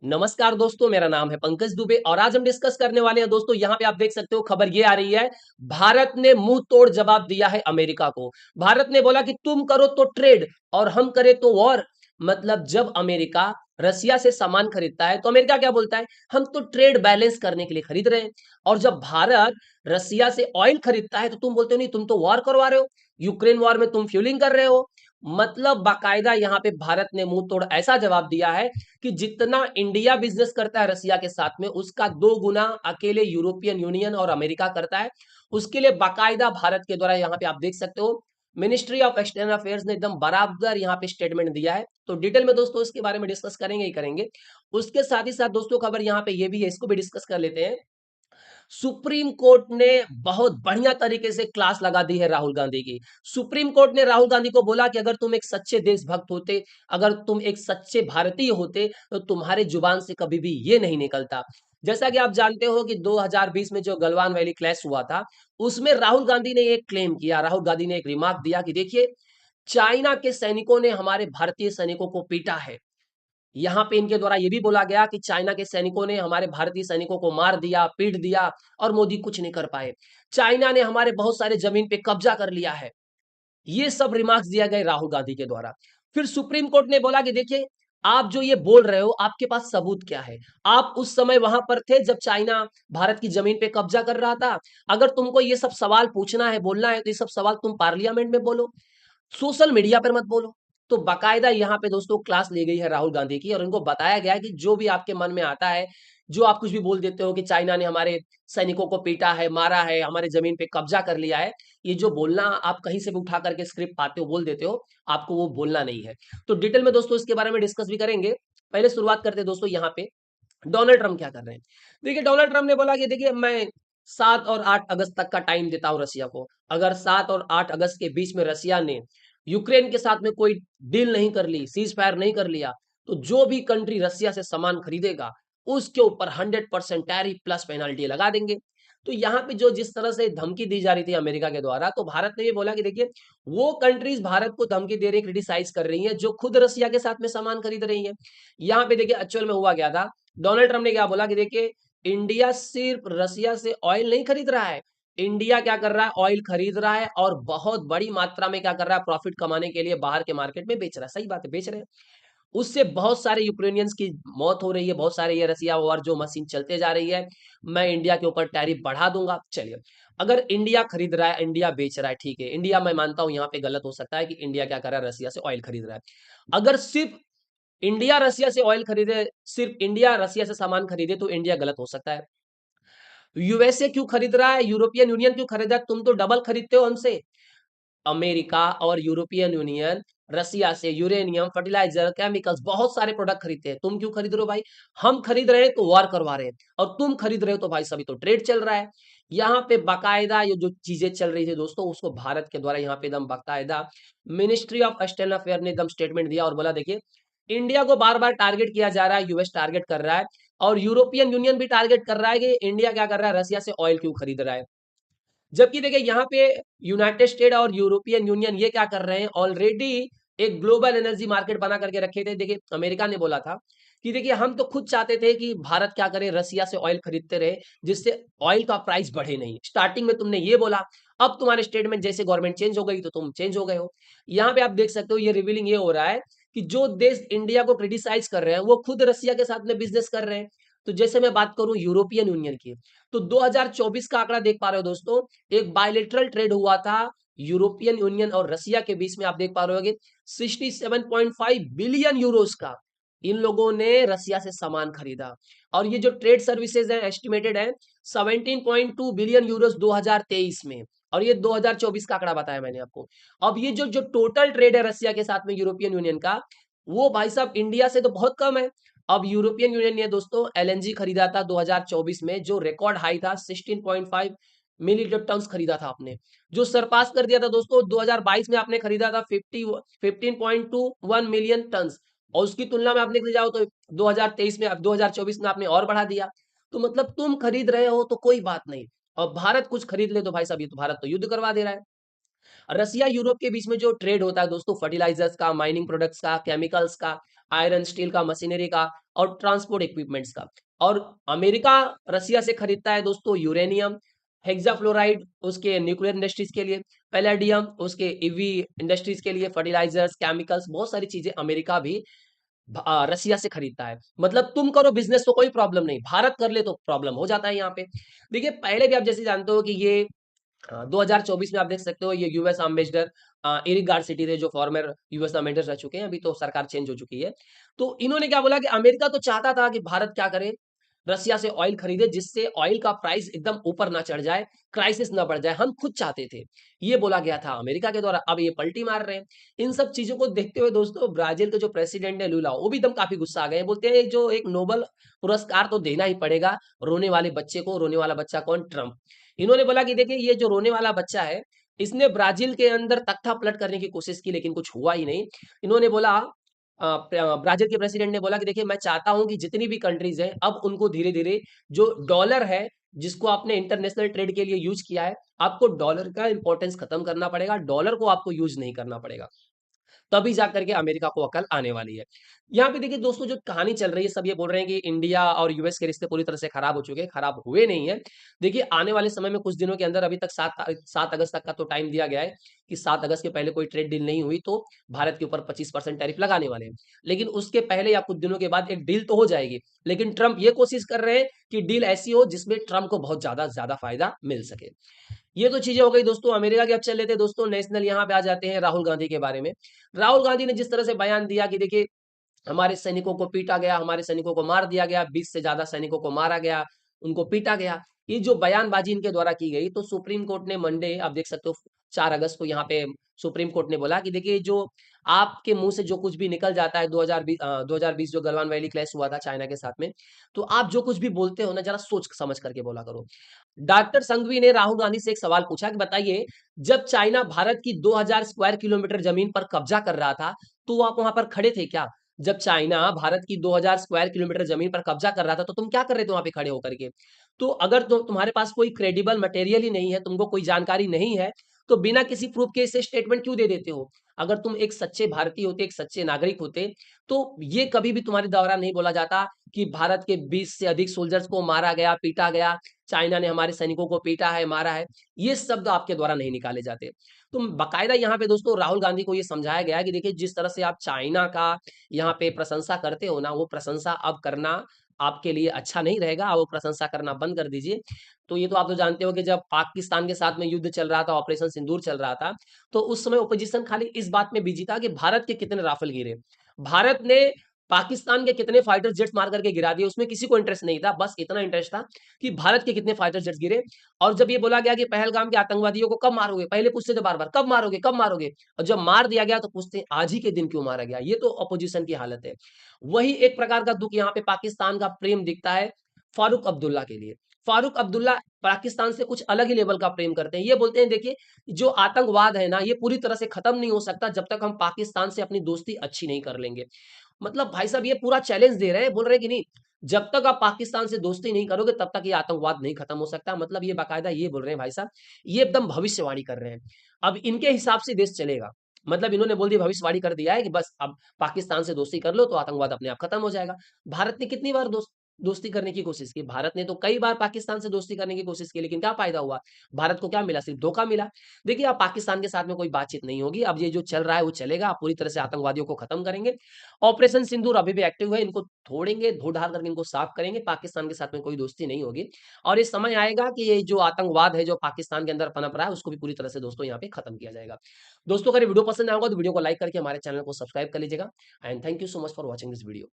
नमस्कार दोस्तों, मेरा नाम है पंकज दुबे और आज हम डिस्कस करने वाले हैं दोस्तों। यहाँ पे आप देख सकते हो खबर ये आ रही है, भारत ने मुंह तोड़ जवाब दिया है अमेरिका को। भारत ने बोला कि तुम करो तो ट्रेड और हम करें तो वॉर। मतलब जब अमेरिका रसिया से सामान खरीदता है तो अमेरिका क्या बोलता है, हम तो ट्रेड बैलेंस करने के लिए खरीद रहे हैं। और जब भारत रसिया से ऑयल खरीदता है तो तुम बोलते हो नहीं, तुम तो वॉर करवा रहे हो, यूक्रेन वॉर में तुम फ्यूलिंग कर रहे हो। मतलब बाकायदा यहाँ पे भारत ने मुंह तोड़ ऐसा जवाब दिया है कि जितना इंडिया बिजनेस करता है रसिया के साथ में, उसका 2 गुना अकेले यूरोपियन यूनियन और अमेरिका करता है। उसके लिए बाकायदा भारत के द्वारा यहाँ पे आप देख सकते हो, मिनिस्ट्री ऑफ एक्सटर्नल अफेयर्स ने एकदम बराबर यहाँ पे स्टेटमेंट दिया है। तो डिटेल में दोस्तों इसके बारे में डिस्कस करेंगे ही करेंगे। उसके साथ ही साथ दोस्तों खबर यहाँ पे ये भी है, इसको भी डिस्कस कर लेते हैं। सुप्रीम कोर्ट ने बहुत बढ़िया तरीके से क्लास लगा दी है राहुल गांधी की। सुप्रीम कोर्ट ने राहुल गांधी को बोला कि अगर तुम एक सच्चे देशभक्त होते, अगर तुम एक सच्चे भारतीय होते, तो तुम्हारे जुबान से कभी भी ये नहीं निकलता। जैसा कि आप जानते हो कि 2020 में जो गलवान वैली क्लैश हुआ था, उसमें राहुल गांधी ने एक क्लेम किया, राहुल गांधी ने एक रिमार्क दिया कि देखिए, चाइना के सैनिकों ने हमारे भारतीय सैनिकों को पीटा है। यहाँ पे इनके द्वारा ये भी बोला गया कि चाइना के सैनिकों ने हमारे भारतीय सैनिकों को मार दिया, पीट दिया और मोदी कुछ नहीं कर पाए। चाइना ने हमारे बहुत सारे जमीन पे कब्जा कर लिया है। ये सब रिमार्क्स दिया गए राहुल गांधी के द्वारा। फिर सुप्रीम कोर्ट ने बोला कि देखिए, आप जो ये बोल रहे हो, आपके पास सबूत क्या है? आप उस समय वहां पर थे जब चाइना भारत की जमीन पे कब्जा कर रहा था। अगर तुमको ये सब सवाल पूछना है, बोलना है, तो ये सब सवाल तुम पार्लियामेंट में बोलो, सोशल मीडिया पर मत बोलो। तो बाकायदा यहाँ पे दोस्तों क्लास ली गई है राहुल गांधी की और इनको बताया गया है कि जो भी आपके मन में आता है, जो आप कुछ भी बोल देते हो कि चाइना ने हमारे सैनिकों को पीटा है, मारा है, हमारे जमीन पे कब्जा कर लिया है, ये जो बोलना आप कहीं से भी उठा करके स्क्रिप्ट पाते हो, बोल देते हो, आपको वो बोलना नहीं है। तो डिटेल में दोस्तों इसके बारे में डिस्कस भी करेंगे। पहले शुरुआत करते हैं दोस्तों यहाँ पे, डोनाल्ड ट्रम्प क्या कर रहे हैं। देखिए, डोनाल्ड ट्रम्प ने बोला कि देखिए, मैं 7 और 8 अगस्त तक का टाइम देता हूं रसिया को। अगर 7 और 8 अगस्त के बीच में रसिया ने यूक्रेन के साथ में कोई डील नहीं कर ली, सीज फायर नहीं कर लिया, तो जो भी कंट्री रसिया से सामान खरीदेगा, उसके ऊपर 100% टैरिफ प्लस पेनाल्टी लगा देंगे। तो यहाँ पे जो जिस तरह से धमकी दी जा रही थी अमेरिका के द्वारा, तो भारत ने भी बोला कि देखिए, वो कंट्रीज भारत को धमकी दे रही, क्रिटिसाइज कर रही हैं, जो खुद रसिया के साथ में सामान खरीद रही हैं। यहाँ पे देखिए एक्चुअल में हुआ क्या था, डोनाल्ड ट्रम्प ने क्या बोला कि देखिए, इंडिया सिर्फ रसिया से ऑयल नहीं खरीद रहा है, इंडिया क्या कर रहा है, ऑयल खरीद रहा है और बहुत बड़ी मात्रा में क्या कर रहा है, प्रॉफिट कमाने के लिए बाहर के मार्केट में बेच रहा है। सही बात है, बेच रहे हैं। उससे बहुत सारे यूक्रेनियंस की मौत हो रही है, बहुत सारे ये रसिया वॉर जो मशीन चलते जा रही है, मैं इंडिया के ऊपर टैरिफ बढ़ा दूंगा। चलिए, अगर इंडिया खरीद रहा है, इंडिया बेच रहा है, ठीक है, इंडिया मैं मानता हूं यहाँ पे गलत हो सकता है कि इंडिया क्या कर रहा है, रसिया से ऑयल खरीद रहा है। अगर सिर्फ इंडिया रसिया से ऑयल खरीदे, सिर्फ इंडिया रसिया से सामान खरीदे, तो इंडिया गलत हो सकता है। यूएसए क्यों खरीद रहा है, यूरोपियन यूनियन क्यों खरीद रहा है, तुम तो डबल खरीदते हो हमसे। अमेरिका और यूरोपियन यूनियन रसिया से यूरेनियम, फर्टिलाइजर, केमिकल्स, बहुत सारे प्रोडक्ट खरीदते हैं। तुम क्यों खरीद रहे हो भाई? हम खरीद रहे हैं तो वॉर करवा रहे हैं, और तुम खरीद रहे हो तो भाई सभी तो ट्रेड चल रहा है। यहाँ पे बाकायदा ये जो चीजें चल रही थी दोस्तों, उसको भारत के द्वारा यहाँ पे एकदम बाकायदा मिनिस्ट्री ऑफ एक्सटर्नल अफेयर ने एकदम स्टेटमेंट दिया और बोला देखिए, इंडिया को बार बार टारगेट किया जा रहा है, यूएस टारगेट कर रहा है और यूरोपियन यूनियन भी टारगेट कर रहा है कि इंडिया क्या कर रहा है, रसिया से ऑयल क्यों खरीद रहा है। जबकि देखिए यहाँ पे यूनाइटेड स्टेट और यूरोपियन यूनियन ये क्या कर रहे हैं, ऑलरेडी एक ग्लोबल एनर्जी मार्केट बना करके रखे थे। देखिए, अमेरिका ने बोला था कि देखिए, हम तो खुद चाहते थे कि भारत क्या करे, रसिया से ऑयल खरीदते रहे, जिससे ऑयल का प्राइस बढ़े नहीं। स्टार्टिंग में तुमने ये बोला, अब तुम्हारे स्टेटमेंट जैसे गवर्नमेंट चेंज हो गई तो तुम चेंज हो गए हो। यहाँ पे आप देख सकते हो, ये रिवीलिंग ये हो रहा है कि जो देश इंडिया को क्रिटिसाइज कर रहे हैं, वो खुद रसिया के साथ में बिजनेस कर रहे हैं। तो जैसे मैं बात करूं यूरोपियन यूनियन की, तो 2024 का आंकड़ा देख पा रहे हो दोस्तों, एक बायलेटरल ट्रेड हुआ था यूरोपियन यूनियन और रसिया के बीच में, आप देख पा रहे होगे 67.5 बिलियन यूरोस का इन लोगों ने रसिया से सामान खरीदा। और ये जो ट्रेड सर्विसेज है, एस्टिमेटेड है 17.2 बिलियन यूरोस 2023 में, और ये 2024 का आंकड़ा बताया मैंने आपको। अब ये जो जो टोटल ट्रेड है रसिया के साथ में यूरोपियन यूनियन का, वो भाई साहब इंडिया से तो बहुत कम है। अब यूरोपियन यूनियन ने दोस्तों एलएनजी खरीदा था 2024 में, जो रिकॉर्ड हाई था, 16.5 मिलीलीटर टन्स खरीदा था आपने, जो सरपास कर दिया था दोस्तों 2022 में आपने खरीदा था 15.21 मिलियन टन्स, और उसकी तुलना में आपने जाओ तो 2023 में, अब 2024 में आपने और बढ़ा दिया। तो मतलब तुम खरीद रहे हो तो कोई बात नहीं, और भारत कुछ खरीद ले तो भाई साहब ये तो भारत तो युद्ध करवा दे रहा है। रसिया यूरोप के बीच में जो ट्रेड होता है दोस्तों, फर्टिलाइजर्स का, माइनिंग प्रोडक्ट्स का, केमिकल्स का, आयरन स्टील का, मशीनरी का और ट्रांसपोर्ट इक्विपमेंट्स का। और अमेरिका रसिया से खरीदता है दोस्तों यूरेनियम, हेक्साफ्लोराइड उसके न्यूक्लियर इंडस्ट्रीज के लिए, पैलेडियम उसके ईवी इंडस्ट्रीज के लिए, फर्टिलाइजर्स, केमिकल्स, बहुत सारी चीजें अमेरिका भी रसिया से खरीदता है। मतलब तुम करो बिजनेस तो कोई प्रॉब्लम नहीं, भारत कर ले तो प्रॉब्लम हो जाता है यहाँ पे। देखिए पहले भी आप जैसे जानते हो कि ये 2024 में आप देख सकते हो ये यूएस एम्बेसडर एरिक गारसिटी थे जो फॉर्मर यूएस एम्बेसडर रह चुके हैं, अभी तो सरकार चेंज हो चुकी है। तो इन्होंने क्या बोला कि अमेरिका तो चाहता था कि भारत क्या करे, रसिया से ऑयल खरीदे जिससे ऑयल का प्राइस एकदम ऊपर ना चढ़ जाए, क्राइसिस ना बढ़ जाए, हम खुद चाहते थे। ये बोला गया था अमेरिका के द्वारा, अब ये पलटी मार रहे हैं। इन सब चीजों को देखते हुए दोस्तों ब्राजील के जो प्रेसिडेंट है लुला, वो भी एकदम काफी गुस्सा आ गए हैं। बोलते हैं जो एक नोबेल पुरस्कार तो देना ही पड़ेगा रोने वाले बच्चे को। रोने वाला बच्चा कौन? ट्रम्प। इन्होंने बोला कि देखिए ये जो रोने वाला बच्चा है, इसने ब्राजील के अंदर तख्ता पलट करने की कोशिश की लेकिन कुछ हुआ ही नहीं। इन्होंने बोला ब्राजील के प्रेसिडेंट ने बोला कि देखिए मैं चाहता हूं कि जितनी भी कंट्रीज हैं अब उनको धीरे धीरे जो डॉलर है जिसको आपने इंटरनेशनल ट्रेड के लिए यूज किया है, आपको डॉलर का इंपॉर्टेंस खत्म करना पड़ेगा, डॉलर को आपको यूज नहीं करना पड़ेगा। तभी जाकर के अमेरिका को अकल आने वाली है। यहाँ पे देखिए दोस्तों जो कहानी चल रही है, सब ये बोल रहे हैं कि इंडिया और यूएस के रिश्ते पूरी तरह से खराब हो चुके हैं, खराब हुए नहीं है। देखिए आने वाले समय में कुछ दिनों के अंदर, अभी तक 7 अगस्त तक का तो टाइम दिया गया है कि 7 अगस्त के पहले कोई ट्रेड डील नहीं हुई तो भारत के ऊपर 25% टैरिफ लगाने वाले हैं। लेकिन उसके पहले या कुछ दिनों के बाद एक डील तो हो जाएगी। लेकिन ट्रंप ये कोशिश कर रहे हैं कि डील ऐसी हो जिसमें ट्रंप को बहुत ज्यादा फायदा मिल सके। ये तो चीजें हो गई दोस्तों अमेरिका की। अब चल लेते हैं दोस्तों नेशनल, यहाँ पे आ जाते हैं राहुल गांधी के बारे में। राहुल गांधी ने जिस तरह से बयान दिया कि देखिए हमारे सैनिकों को पीटा गया, हमारे सैनिकों को मार दिया गया, 20 से ज्यादा सैनिकों को मारा गया, उनको पीटा गया, ये जो बयानबाजी इनके द्वारा की गई, तो सुप्रीम कोर्ट ने मंडे आप देख सकते हो 4 अगस्त को यहाँ पे सुप्रीम कोर्ट ने बोला कि देखिए जो आपके मुंह से जो कुछ भी निकल जाता है 2020 जो गलवान वैली क्लैश हुआ था चाइना के साथ में, तो आप जो कुछ भी बोलते हो ना जरा सोच समझ करके बोला करो। डॉक्टर संघवी ने राहुल गांधी से एक सवाल पूछा कि बताइए जब चाइना भारत की 2000 स्क्वायर किलोमीटर जमीन पर कब्जा कर रहा था तो आप वहां पर खड़े थे क्या? जब चाइना भारत की 2000 स्क्वायर किलोमीटर जमीन पर कब्जा कर रहा था तो तुम क्या कर रहे थे वहां पे खड़े होकर के? तो अगर तुम्हारे पास कोई क्रेडिबल मटेरियल ही नहीं है, तुमको कोई जानकारी नहीं है, तो बिना किसी प्रूफ के इसे स्टेटमेंट क्यों दे देते हो? अगर तुम एक सच्चे भारतीय होते, एक सच्चे नागरिक होते, तो ये कभी भी तुम्हारे द्वारा नहीं बोला जाता कि भारत के 20 से अधिक सोल्जर्स को मारा गया, पीटा गया, चाइना ने हमारे सैनिकों को पीटा है, मारा है। ये शब्द आपके द्वारा नहीं निकाले जाते। तो बाकायदा यहाँ पे दोस्तों राहुल गांधी को ये समझाया गया कि देखिए जिस तरह से आप चाइना का यहाँ पे प्रशंसा करते हो ना, वो प्रशंसा अब करना आपके लिए अच्छा नहीं रहेगा, आप वो प्रशंसा करना बंद कर दीजिए। तो ये तो आप तो जानते हो कि जब पाकिस्तान के साथ में युद्ध चल रहा था, ऑपरेशन सिंदूर चल रहा था, तो उस समय ओपोजिशन खाली इस बात में बिजी था कि भारत के कितने राफेल गिरे। भारत ने पाकिस्तान के कितने फाइटर जेट्स मार करके गिरा दिए, उसमें किसी को इंटरेस्ट नहीं था, बस इतना इंटरेस्ट था कि भारत के कितने फाइटर जेट्स गिरे। और जब ये बोला गया कि पहलगाम के आतंकवादियों को कब मारोगे, पहले पूछते थे बार बार कब मारोगे कब मारोगे, और जब मार दिया गया तो पूछते हैं आज ही के दिन क्यों मारा गया। ये तो अपोजिशन की हालत है। वही एक प्रकार का दुख यहाँ पे पाकिस्तान का प्रेम दिखता है फारूक अब्दुल्ला के लिए। फारूक अब्दुल्ला पाकिस्तान से कुछ अलग ही लेवल का प्रेम करते हैं। ये बोलते हैं देखिए जो आतंकवाद है ना, ये पूरी तरह से खत्म नहीं हो सकता जब तक हम पाकिस्तान से अपनी दोस्ती अच्छी नहीं कर लेंगे। मतलब भाई साहब ये पूरा चैलेंज दे रहे हैं, बोल रहे हैं कि नहीं, जब तक आप पाकिस्तान से दोस्ती नहीं करोगे तब तक ये आतंकवाद नहीं खत्म हो सकता। मतलब ये बाकायदा ये बोल रहे हैं भाई साहब, ये एकदम भविष्यवाणी कर रहे हैं। अब इनके हिसाब से देश चलेगा। मतलब इन्होंने बोल दिया, भविष्यवाणी कर दिया है कि बस अब पाकिस्तान से दोस्ती कर लो तो आतंकवाद अपने आप खत्म हो जाएगा। भारत ने कितनी बार दोस्ती करने की कोशिश की, भारत ने तो कई बार पाकिस्तान से दोस्ती करने की कोशिश की, लेकिन क्या फायदा हुआ? भारत को क्या मिला? सिर्फ धोखा मिला। देखिए अब पाकिस्तान के साथ में कोई बातचीत नहीं होगी, अब ये जो चल रहा है वो चलेगा, आप पूरी तरह से आतंकवादियों को खत्म करेंगे। ऑपरेशन सिंदूर अभी भी एक्टिव है, इनको छोड़ेंगे, धो ढाल करके इनको साफ करेंगे, पाकिस्तान के साथ में कोई दोस्ती नहीं होगी। और ये समय आएगा कि ये जो आतंकवाद है जो पाकिस्तान के अंदर पनप रहा है उसको भी पूरी तरह से दोस्तों यहाँ पे खत्म किया जाएगा। दोस्तों अगर ये वीडियो पसंद आएगा तो वीडियो को लाइक करके हमारे चैनल को सब्सक्राइब कर लीजिएगा। And thank you so much for watching this video.